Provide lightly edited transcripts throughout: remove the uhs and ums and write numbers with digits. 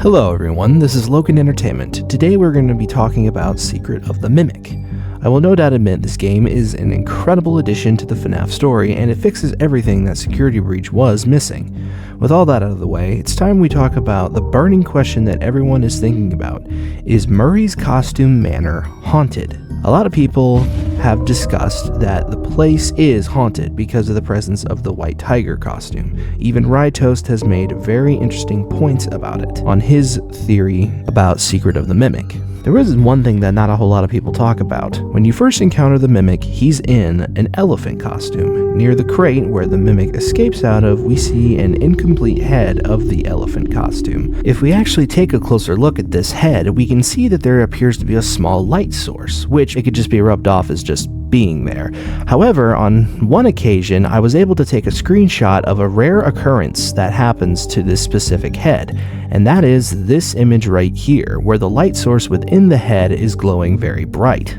Hello everyone, this is Logan Entertainment. Today we're going to be talking about Secret of the Mimic. I will no doubt admit this game is an incredible addition to the FNaF story, and it fixes everything that Security Breach was missing. With all that out of the way, it's time we talk about the burning question that everyone is thinking about. Is Murray's Costume Manor haunted? A lot of people have discussed that the place is haunted because of the presence of the White Tiger costume. Even Rytoast has made very interesting points about it on his theory about Secret of the Mimic. There is one thing that not a whole lot of people talk about. When you first encounter the Mimic, he's in an elephant costume. Near the crate where the Mimic escapes out of, we see an incomplete head of the elephant costume. If we actually take a closer look at this head, we can see that there appears to be a small light source, which it could just be rubbed off as just being there. However, on one occasion, I was able to take a screenshot of a rare occurrence that happens to this specific head, and that is this image right here, where the light source within the head is glowing very bright.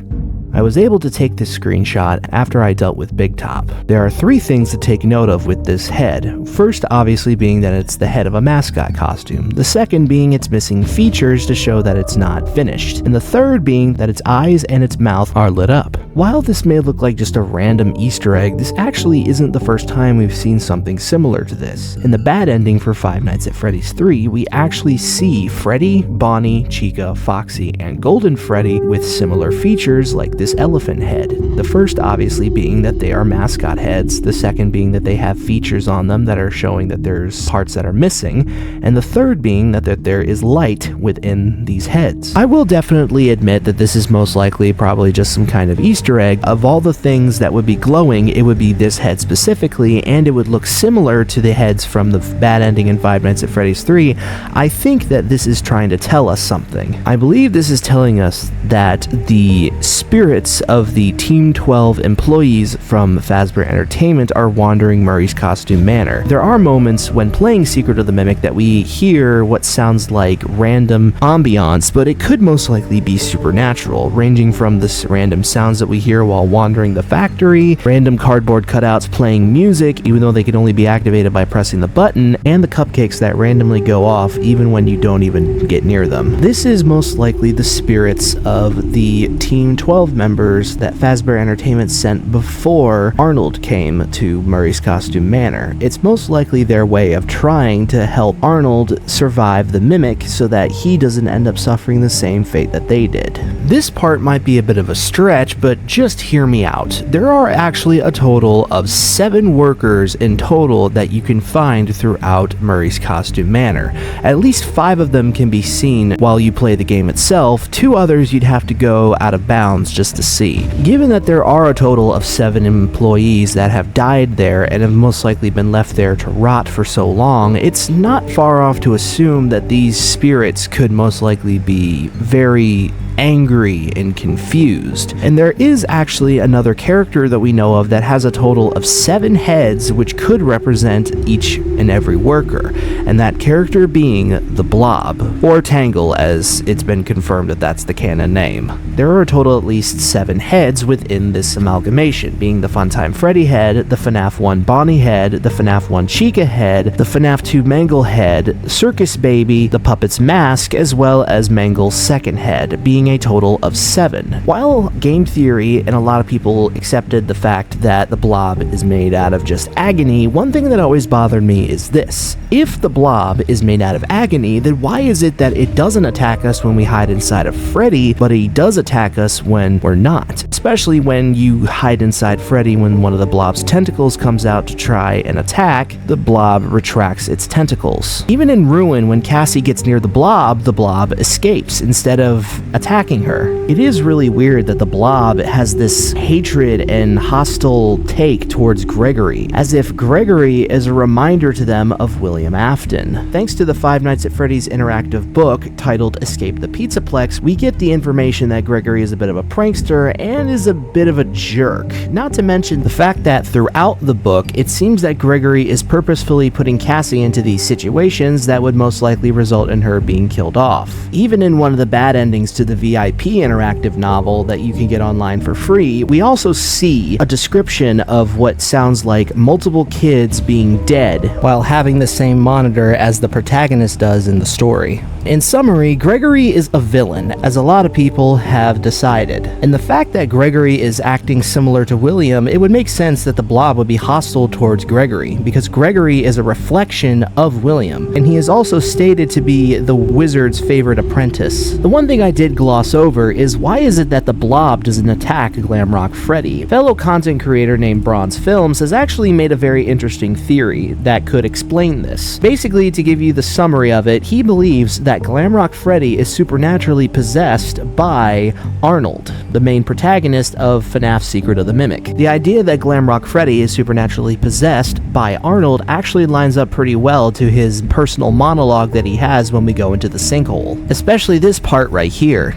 I was able to take this screenshot after I dealt with Big Top. There are three things to take note of with this head. First, obviously, being that it's the head of a mascot costume. The second being it's missing features to show that it's not finished. And the third being that its eyes and its mouth are lit up. While this may look like just a random Easter egg, this actually isn't the first time we've seen something similar to this. In the bad ending for Five Nights at Freddy's 3, we actually see Freddy, Bonnie, Chica, Foxy, and Golden Freddy with similar features like this elephant head. The first obviously being that they are mascot heads, the second being that they have features on them that are showing that there's parts that are missing, and the third being that there is light within these heads. I will definitely admit that this is most likely probably just some kind of Easter egg. Of all the things that would be glowing, it would be this head specifically, and it would look similar to the heads from the bad ending in Five Nights at Freddy's 3. I think that this is trying to tell us something. I believe this is telling us that the spirits of the Team 12 employees from Fazbear Entertainment are wandering Murray's Costume Manor. There are moments when playing Secret of the Mimic that we hear what sounds like random ambiance, but it could most likely be supernatural, ranging from the random sounds that we hear while wandering the factory, random cardboard cutouts playing music, even though they can only be activated by pressing the button, and the cupcakes that randomly go off even when you don't even get near them. This is most likely the spirits of the Team 12 members that Fazbear Entertainment sent before Arnold came to Murray's Costume Manor. It's most likely their way of trying to help Arnold survive the Mimic so that he doesn't end up suffering the same fate that they did. This part might be a bit of a stretch, but just hear me out. There are actually a total of 7 workers in total that you can find throughout Murray's Costume Manor. At least 5 of them can be seen while you play the game itself. 2 others you'd have to go out of bounds just to see. Given that there are a total of 7 employees that have died there and have most likely been left there to rot for so long, it's not far off to assume that these spirits could most likely be very angry and confused. And there is actually another character that we know of that has a total of 7 heads, which could represent each and every worker, and that character being the Blob, or Tangle as it's been confirmed that that's the canon name. There are a total at least 7 heads within this amalgamation, being the Funtime Freddy head, the FNaF 1 Bonnie head, the FNaF 1 Chica head, the FNaF 2 Mangle head, Circus Baby, the Puppet's Mask, as well as Mangle's second head, being a total of 7. While game theory and a lot of people accepted the fact that the Blob is made out of just agony, one thing that always bothered me is this. If the Blob is made out of agony, then why is it that it doesn't attack us when we hide inside of Freddy, but he does attack us when we're not? Especially when you hide inside Freddy when one of the Blob's tentacles comes out to try and attack, the Blob retracts its tentacles. Even in Ruin, when Cassie gets near the Blob escapes instead of attacking her. It is really weird that the Blob has this hatred and hostile take towards Gregory, as if Gregory is a reminder to them of William Afton. Thanks to the Five Nights at Freddy's interactive book titled Escape the Pizzaplex, we get the information that Gregory is a bit of a prankster and is a bit of a jerk. Not to mention the fact that throughout the book, it seems that Gregory is purposefully putting Cassie into these situations that would most likely result in her being killed off. Even in one of the bad endings to the VIP interactive novel that you can get online for free, we also see a description of what sounds like multiple kids being dead while having the same monitor as the protagonist does in the story. In summary, Gregory is a villain, as a lot of people have decided. And the fact that Gregory is acting similar to William, it would make sense that the Blob would be hostile towards Gregory, because Gregory is a reflection of William, and he is also stated to be the wizard's favorite apprentice. The one thing I did gloss over is why is it that the Blob doesn't attack Glamrock Freddy? Fellow content creator named Bronze Films has actually made a very interesting theory that could explain this. Basically, to give you the summary of it, he believes that Glamrock Freddy is supernaturally possessed by Arnold, the main protagonist of FNaF Secret of the Mimic. The idea that Glamrock Freddy is supernaturally possessed by Arnold actually lines up pretty well to his personal monologue that he has when we go into the sinkhole, especially this part right here.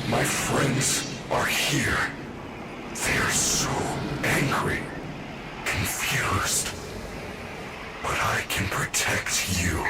My friends are here. They are so angry, confused, but I can protect you.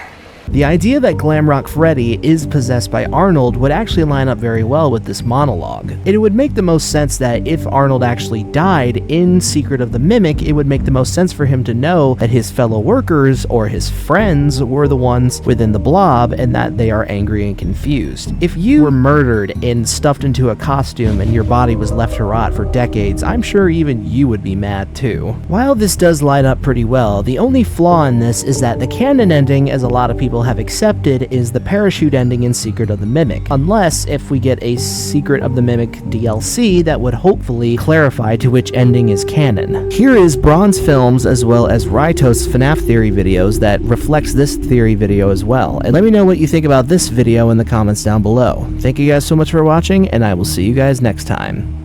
The idea that Glamrock Freddy is possessed by Arnold would actually line up very well with this monologue. It would make the most sense that if Arnold actually died in Secret of the Mimic, it would make the most sense for him to know that his fellow workers or his friends were the ones within the Blob and that they are angry and confused. If you were murdered and stuffed into a costume and your body was left to rot for decades, I'm sure even you would be mad too. While this does line up pretty well, the only flaw in this is that the canon ending, as a lot of people have accepted, is the parachute ending in Secret of the Mimic, unless if we get a Secret of the Mimic DLC that would hopefully clarify to which ending is canon. Here is Bronze Films as well as Raito's FNaF theory videos that reflects this theory video as well, and let me know what you think about this video in the comments down below. Thank you guys so much for watching, and I will see you guys next time.